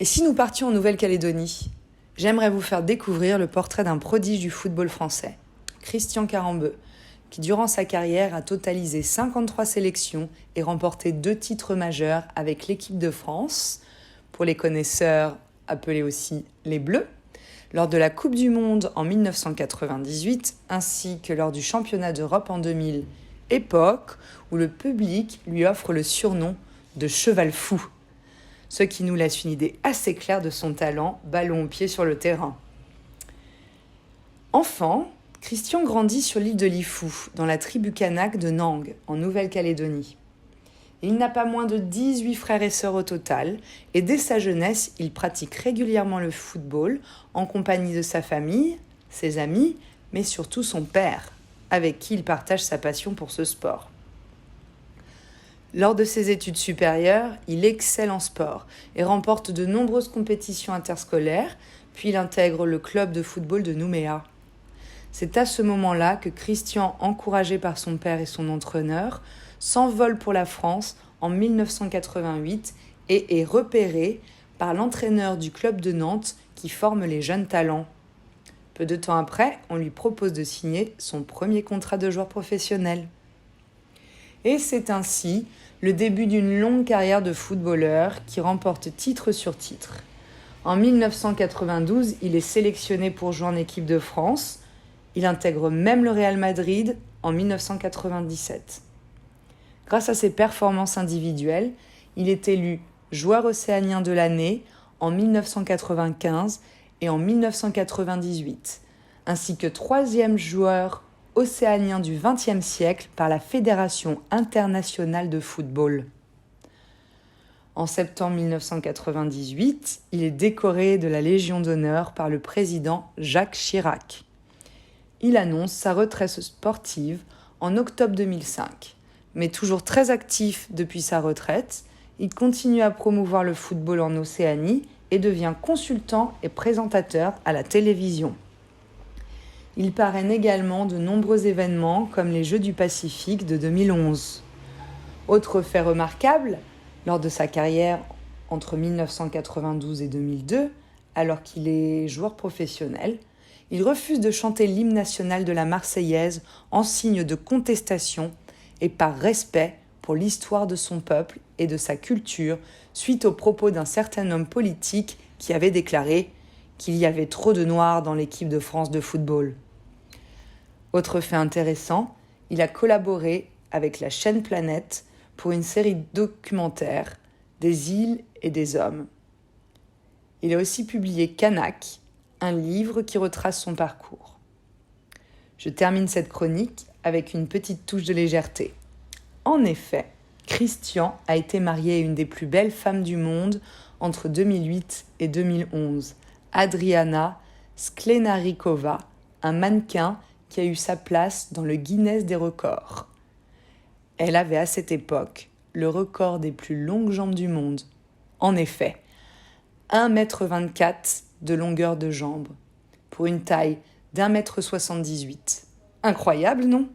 Et si nous partions en Nouvelle-Calédonie ? J'aimerais vous faire découvrir le portrait d'un prodige du football français, Christian Karembeu, qui durant sa carrière a totalisé 53 sélections et remporté 2 titres majeurs avec l'équipe de France, pour les connaisseurs appelés aussi les Bleus, lors de la Coupe du Monde en 1998, ainsi que lors du Championnat d'Europe en 2000, époque où le public lui offre le surnom de Cheval Fou, ce qui nous laisse une idée assez claire de son talent, ballon au pied sur le terrain. Enfant, Christian grandit sur l'île de Lifou, dans la tribu kanak de Nang, en Nouvelle-Calédonie. Il n'a pas moins de 18 frères et sœurs au total, et dès sa jeunesse, il pratique régulièrement le football en compagnie de sa famille, ses amis, mais surtout son père, avec qui il partage sa passion pour ce sport. Lors de ses études supérieures, il excelle en sport et remporte de nombreuses compétitions interscolaires, puis il intègre le club de football de Nouméa. C'est à ce moment-là que Christian, encouragé par son père et son entraîneur, s'envole pour la France en 1988 et est repéré par l'entraîneur du club de Nantes qui forme les jeunes talents. Peu de temps après, on lui propose de signer son premier contrat de joueur professionnel. Et c'est ainsi le début d'une longue carrière de footballeur qui remporte titre sur titre. En 1992, il est sélectionné pour jouer en équipe de France. Il intègre même le Real Madrid en 1997. Grâce à ses performances individuelles, il est élu joueur océanien de l'année en 1995 et en 1998, ainsi que 3e joueur océanien du XXe siècle par la Fédération internationale de football. En septembre 1998, il est décoré de la Légion d'honneur par le président Jacques Chirac. Il annonce sa retraite sportive en octobre 2005. Mais toujours très actif depuis sa retraite, il continue à promouvoir le football en Océanie et devient consultant et présentateur à la télévision. Il parraine également de nombreux événements comme les Jeux du Pacifique de 2011. Autre fait remarquable, lors de sa carrière entre 1992 et 2002, alors qu'il est joueur professionnel, il refuse de chanter l'hymne national de la Marseillaise en signe de contestation et par respect pour l'histoire de son peuple et de sa culture, suite aux propos d'un certain homme politique qui avait déclaré qu'il y avait trop de Noirs dans l'équipe de France de football. Autre fait intéressant, il a collaboré avec la chaîne Planète pour une série documentaire des îles et des hommes. Il a aussi publié Kanak, un livre qui retrace son parcours. Je termine cette chronique avec une petite touche de légèreté. En effet, Christian a été marié à une des plus belles femmes du monde entre 2008 et 2011, Adriana Sklenarikova, un mannequin qui a eu sa place dans le Guinness des records. Elle avait à cette époque le record des plus longues jambes du monde. En effet, 1,24 m de longueur de jambes, pour une taille d'1,78 m. Incroyable, non ?